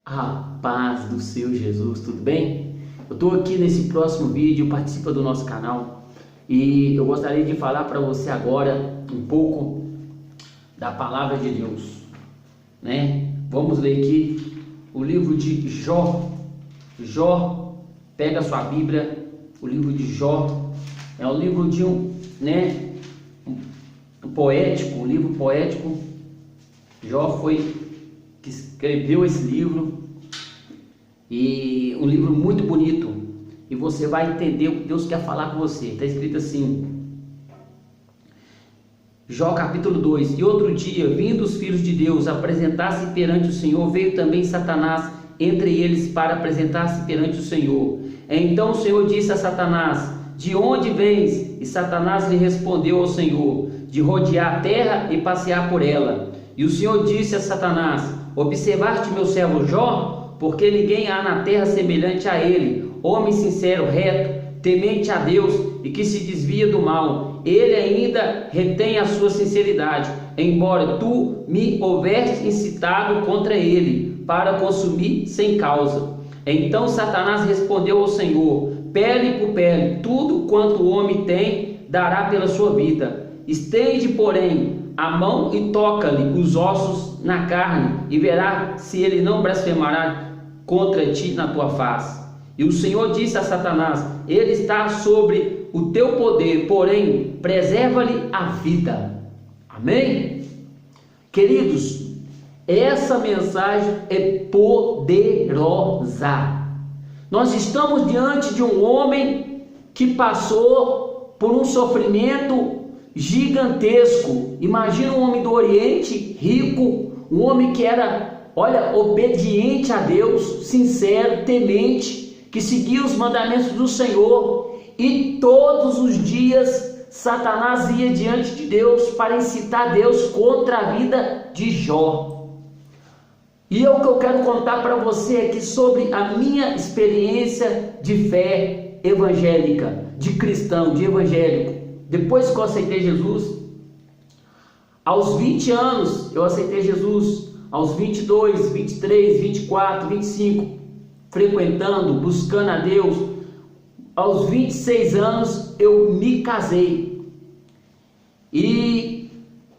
A paz do seu Jesus, tudo bem? Eu estou aqui nesse próximo vídeo, participa do nosso canal e eu gostaria de falar para você agora um pouco da palavra de Deus, né? Vamos ler aqui o livro de Jó. Jó, pega a sua Bíblia, o livro de Jó é um livro de um poético, um livro poético. Jó foi que escreveu esse livro, e um livro muito bonito, e você vai entender o que Deus quer falar com você. Está escrito assim, Jó capítulo 2: E outro dia, vindo os filhos de Deus apresentar-se perante o Senhor, veio também Satanás entre eles para apresentar-se perante o Senhor. Então o Senhor disse a Satanás: De onde vens? E Satanás lhe respondeu ao Senhor: De rodear a terra e passear por ela. E o Senhor disse a Satanás: Observaste meu servo Jó? Porque ninguém há na terra semelhante a ele, homem sincero, reto, temente a Deus e que se desvia do mal. Ele ainda retém a sua sinceridade, embora tu me houveste incitado contra ele, para consumir sem causa. Então Satanás respondeu ao Senhor: Pele por pele, tudo quanto o homem tem dará pela sua vida. Estende, porém, a mão e toca-lhe os ossos na carne, e verá se ele não blasfemará contra ti na tua face. E o Senhor disse a Satanás: Ele está sobre o teu poder, porém preserva-lhe a vida. Amém? Queridos, essa mensagem é poderosa. Nós estamos diante de um homem que passou por um sofrimento gigantesco. Imagina um homem do Oriente, rico, um homem que era, obediente a Deus, sincero, temente, que seguia os mandamentos do Senhor, e todos os dias Satanás ia diante de Deus para incitar Deus contra a vida de Jó. E o que eu quero contar para você aqui sobre a minha experiência de fé evangélica, de cristão, de evangélico. Depois que eu aceitei Jesus, aos 20 anos eu aceitei Jesus, aos 22, 23, 24, 25, frequentando, buscando a Deus. Aos 26 anos eu me casei, e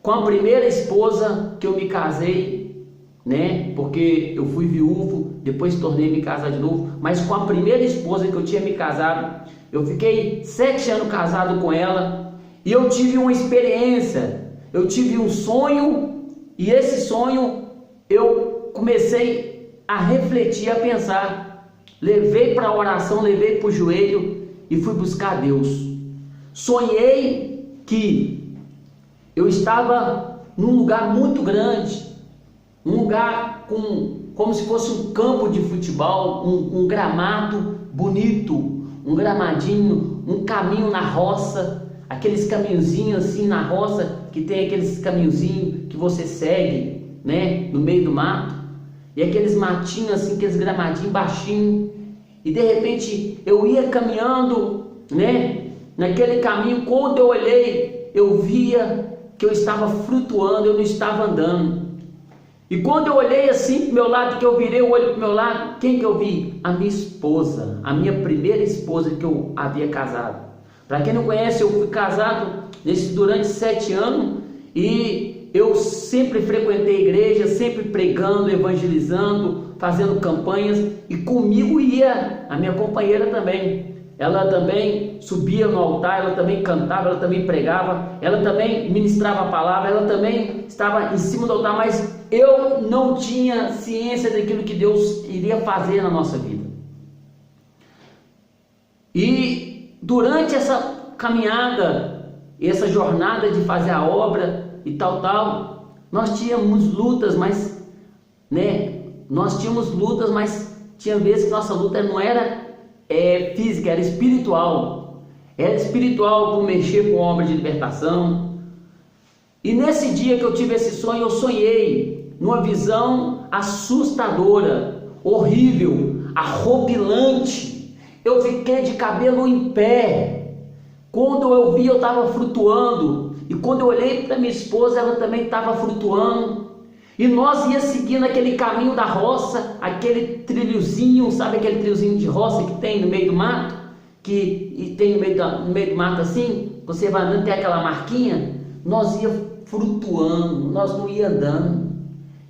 com a primeira esposa que eu me casei, porque eu fui viúvo, depois tornei me casar de novo, mas com a primeira esposa que eu tinha me casado, eu fiquei 7 anos casado com ela, e eu tive uma experiência, eu tive um sonho, e esse sonho eu comecei a refletir, a pensar, levei para a oração, levei para o joelho e fui buscar Deus. Sonhei que eu estava num lugar muito grande, um lugar como se fosse um campo de futebol, um gramado bonito, um gramadinho, um caminho na roça, aqueles caminhozinhos assim na roça, que tem aqueles caminhozinhos que você segue, no meio do mato, e aqueles matinhos assim, aqueles gramadinhos baixinhos, e de repente eu ia caminhando, naquele caminho. Quando eu olhei, eu via que eu estava flutuando, eu não estava andando. E quando eu olhei assim para o meu lado, que eu virei o olho para o meu lado, quem que eu vi? A minha esposa, a minha primeira esposa que eu havia casado. Para quem não conhece, eu fui casado durante 7 anos, e eu sempre frequentei a igreja, sempre pregando, evangelizando, fazendo campanhas, e comigo ia a minha companheira também. Ela também subia no altar, ela também cantava, ela também pregava, ela também ministrava a palavra, ela também estava em cima do altar, mas eu não tinha ciência daquilo que Deus iria fazer na nossa vida. E durante essa caminhada, essa jornada de fazer a obra e tal, nós tínhamos lutas, mas tinha vezes que nossa luta não era física, era espiritual. Era espiritual, por mexer com obra de libertação. E nesse dia que eu tive esse sonho, eu sonhei numa visão assustadora, horrível, arropilante. Eu fiquei de cabelo em pé. Quando eu vi, eu estava flutuando. E quando eu olhei para minha esposa, ela também estava flutuando. E nós ia seguindo aquele caminho da roça, aquele trilhozinho, sabe aquele trilhozinho de roça que tem no meio do mato? E tem no meio do mato assim, você vai andando, tem aquela marquinha. Nós ia flutuando, nós não ia andando.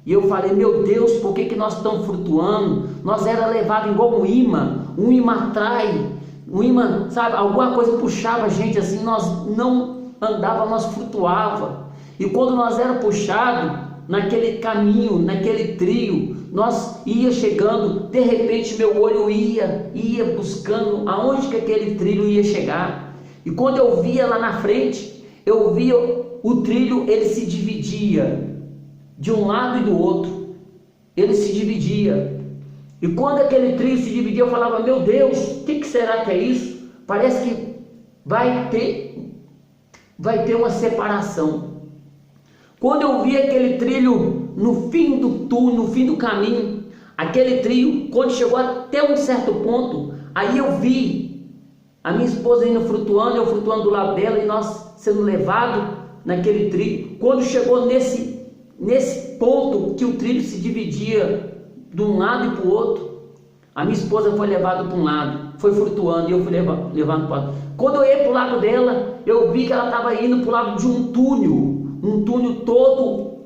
E eu falei, meu Deus, por que nós estamos flutuando? Nós era levado igual um imã atrai, um imã, sabe, alguma coisa puxava a gente assim, nós não andava, nós flutuava. E quando nós era puxado naquele caminho, naquele trio, nós ia chegando, de repente meu olho ia buscando aonde que aquele trilho ia chegar. E quando eu via lá na frente, eu via o trilho, ele se dividia de um lado e do outro, ele se dividia. E quando aquele trilho se dividia, eu falava, meu Deus, o que será que é isso? Parece que vai ter uma separação. Quando eu vi aquele trilho no fim do túnel, no fim do caminho, aquele trilho, quando chegou até um certo ponto, aí eu vi a minha esposa indo flutuando, eu flutuando do lado dela e nós sendo levados naquele trilho. Quando chegou nesse ponto que o trilho se dividia de um lado e para o outro, a minha esposa foi levada para um lado, foi flutuando e eu fui levando para o outro. Quando eu ia para o lado dela, eu vi que ela estava indo para o lado de um túnel todo